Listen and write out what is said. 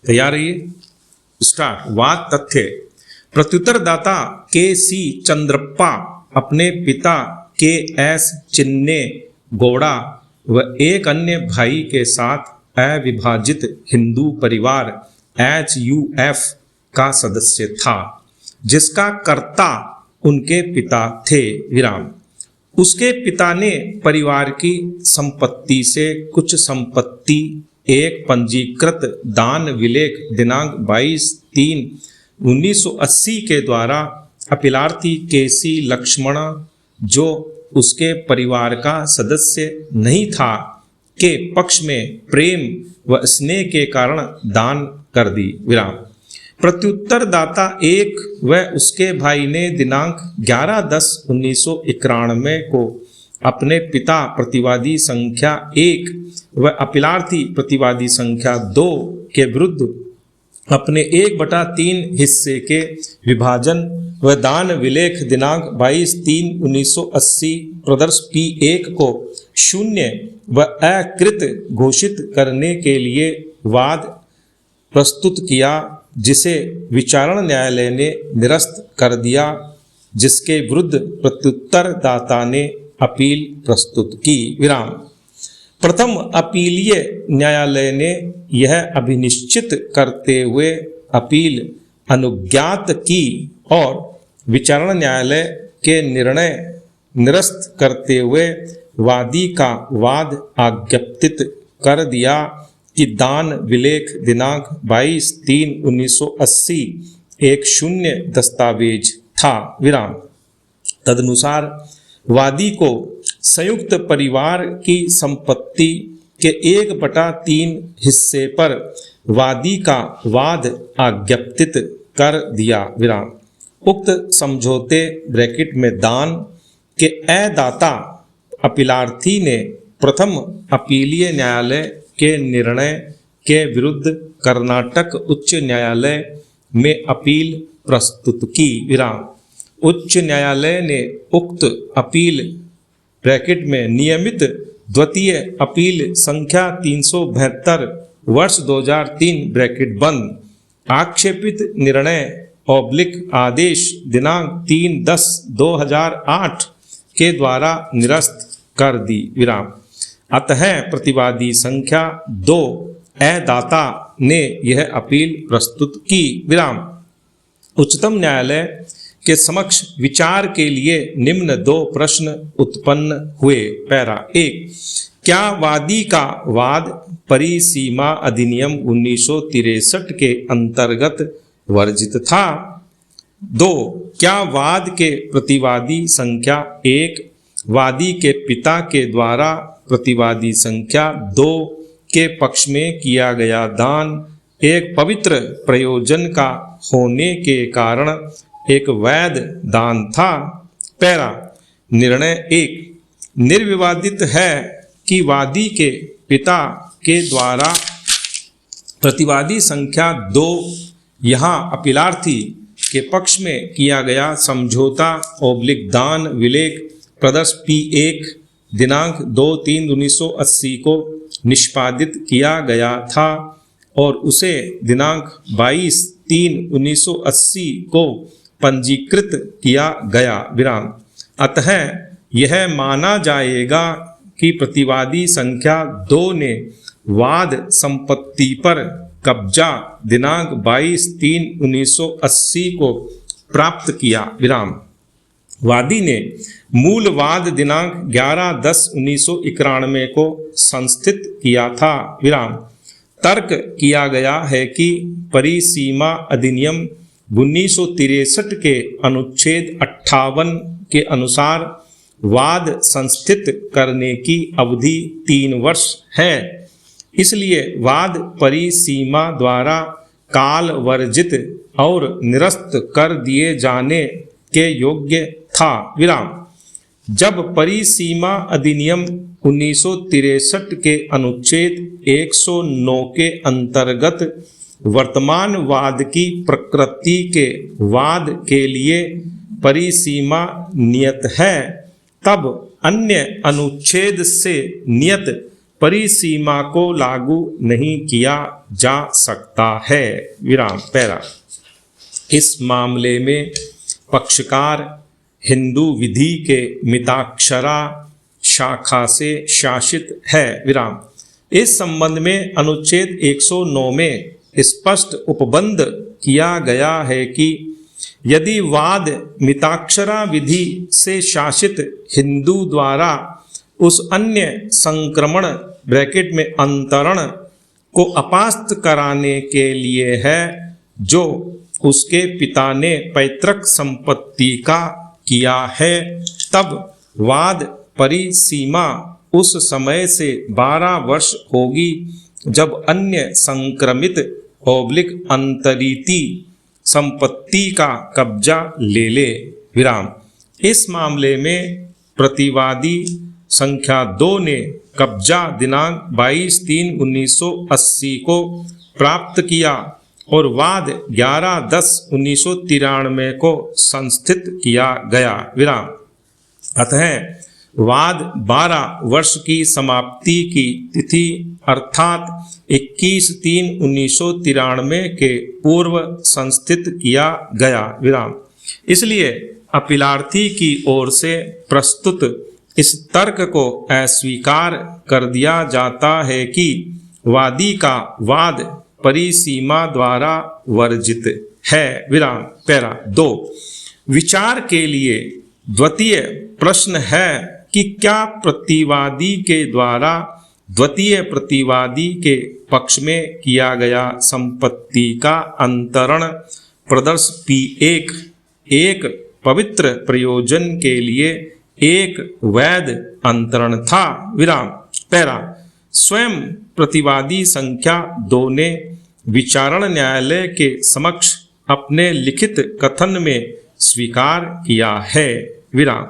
तैयार रहिए। स्टार्ट। वाद तथ्य। प्रत्युत्तरदाता के.सी. चंद्रप्पा अपने पिता के.एस. चिन्ने गौड़ा व एक अन्य भाई के साथ अविभाजित हिंदू परिवार HUF का सदस्य था, जिसका कर्ता उनके पिता थे। विराम। उसके पिता ने परिवार की संपत्ति से कुछ संपत्ति एक पंजीकृत दान विलेख दिनांक 22/3/1980 के द्वारा अपीलार्थी के.सी. लक्ष्मण, जो उसके परिवार का सदस्य नहीं था, के पक्ष में प्रेम व स्नेह के कारण दान कर दी। विराम। प्रत्युत्तरदाता एक व उसके भाई ने दिनांक 11/10/1991 को अपने पिता प्रतिवादी संख्या 1 व अपीलार्थी प्रतिवादी संख्या 2 के विरुद्ध अपने 1/3 हिस्से के विभाजन व दान विलेख दिनांक 22/3/1980 प्रदर्श P1 को शून्य व अकृत घोषित करने के लिए वाद प्रस्तुत किया, जिसे विचारण न्यायालय ने निरस्त कर दिया, जिसके विरुद्ध प्रत्युत्तरदाता ने अपील प्रस्तुत की। विराम। प्रथम अपीलीय न्यायालय ने यह अभिनिश्चित करते हुए अपील अनुज्ञात की और विचारण न्यायालय के निर्णय निरस्त करते हुए वादी का वाद आज्ञप्तित कर दिया कि दान विलेख दिनांक 22/3/1980 एक शून्य दस्तावेज था। विराम। तदनुसार वादी को संयुक्त परिवार की संपत्ति के 1/3 हिस्से पर वादी का वाद आज्ञप्तित कर दिया। विराम। उक्त समझौते ब्रैकेट में दान के अदाता अपीलार्थी ने प्रथम अपीलीय न्यायालय के निर्णय के विरुद्ध कर्नाटक उच्च न्यायालय में अपील प्रस्तुत की। विराम। उच्च न्यायालय ने उक्त अपील ब्रैकेट में नियमित द्वितीय अपील संख्या 372 वर्ष 2003 ब्रैकेट बंद आक्षेपित निर्णय आदेश दिनांक 3/10/2008 के द्वारा निरस्त कर दी। विराम। अतः प्रतिवादी संख्या 2 अदाता ने यह अपील प्रस्तुत की। विराम। उच्चतम न्यायालय के समक्ष विचार के लिए निम्न 2 प्रश्न उत्पन्न हुए। पैरा 1। क्या वादी का वाद परिसीमा अधिनियम 1963 के अंतर्गत वर्जित था? 2। क्या वाद के प्रतिवादी संख्या 1 वादी के पिता के द्वारा प्रतिवादी संख्या 2 के पक्ष में किया गया दान एक पवित्र प्रयोजन का होने के कारण एक वैध दान था? पैरा। निर्णय 1 निर्विवादित है कि वादी के पिता के द्वारा प्रतिवादी संख्या 2 यहाँ अपीलार्थी के पक्ष में किया गया समझौता दान विलेख प्रदर्श P1 दिनांक 2/3/1980 को निष्पादित किया गया था और उसे दिनांक 22/3/1980 को पंजीकृत किया गया। विराम। अतः यह माना जाएगा कि प्रतिवादी संख्या 2 ने वाद संपत्ति पर कब्जा दिनांक 22/3/1980 को प्राप्त किया। विराम। वादी ने मूल वाद दिनांक 11/10/1991 को संस्थित किया था। विराम। तर्क किया गया है कि परिसीमा अधिनियम 1963 के अनुच्छेद 58 के अनुसार वाद संस्थित करने की अवधि 3 वर्ष है, इसलिए वाद परिसीमा द्वारा काल वर्जित और निरस्त कर दिए जाने के योग्य था। विराम। जब परिसीमा अधिनियम 1963 के अनुच्छेद 109 के अंतर्गत वर्तमान वाद की प्रकृति के वाद के लिए परिसीमा नियत है, तब अन्य अनुच्छेद से नियत परिसीमा को लागू नहीं किया जा सकता है। विराम। पैरा। इस मामले में पक्षकार हिंदू विधि के मिताक्षरा शाखा से शासित है। विराम। इस संबंध में अनुच्छेद 109 में स्पष्ट उपबंध किया गया है कि यदि वाद मिताक्षरा विधि से शासित हिंदू द्वारा उस अन्य संक्रमण ब्रैकेट में अंतरण को अपास्त कराने के लिए है जो उसके पिता ने पैतृक संपत्ति का किया है, तब वाद परिसीमा उस समय से 12 वर्ष होगी जब अन्य संक्रमित अंतरीती संपत्ति का कब्जा ले ले। विराम। इस मामले में प्रतिवादी संख्या 2 ने कब्जा दिनांक 22/3/1980 को प्राप्त किया और वाद 11/10/1993 को संस्थित किया गया। विराम। अतः वाद 12 वर्ष की समाप्ति की तिथि अर्थात 21/3/1993 के पूर्व संस्थित किया गया। विराम। इसलिए अपीलार्थी की ओर से प्रस्तुत इस तर्क को अस्वीकार कर दिया जाता है कि वादी का वाद परिसीमा द्वारा वर्जित है। विराम। पैरा 2। विचार के लिए द्वितीय प्रश्न है कि क्या प्रतिवादी के द्वारा द्वितीय प्रतिवादी के पक्ष में किया गया संपत्ति का अंतरण प्रदर्श P1 एक पवित्र प्रयोजन के लिए एक वैध अंतरण था। विराम। पैरा। स्वयं प्रतिवादी संख्या 2 ने विचारण न्यायालय के समक्ष अपने लिखित कथन में स्वीकार किया है। विराम।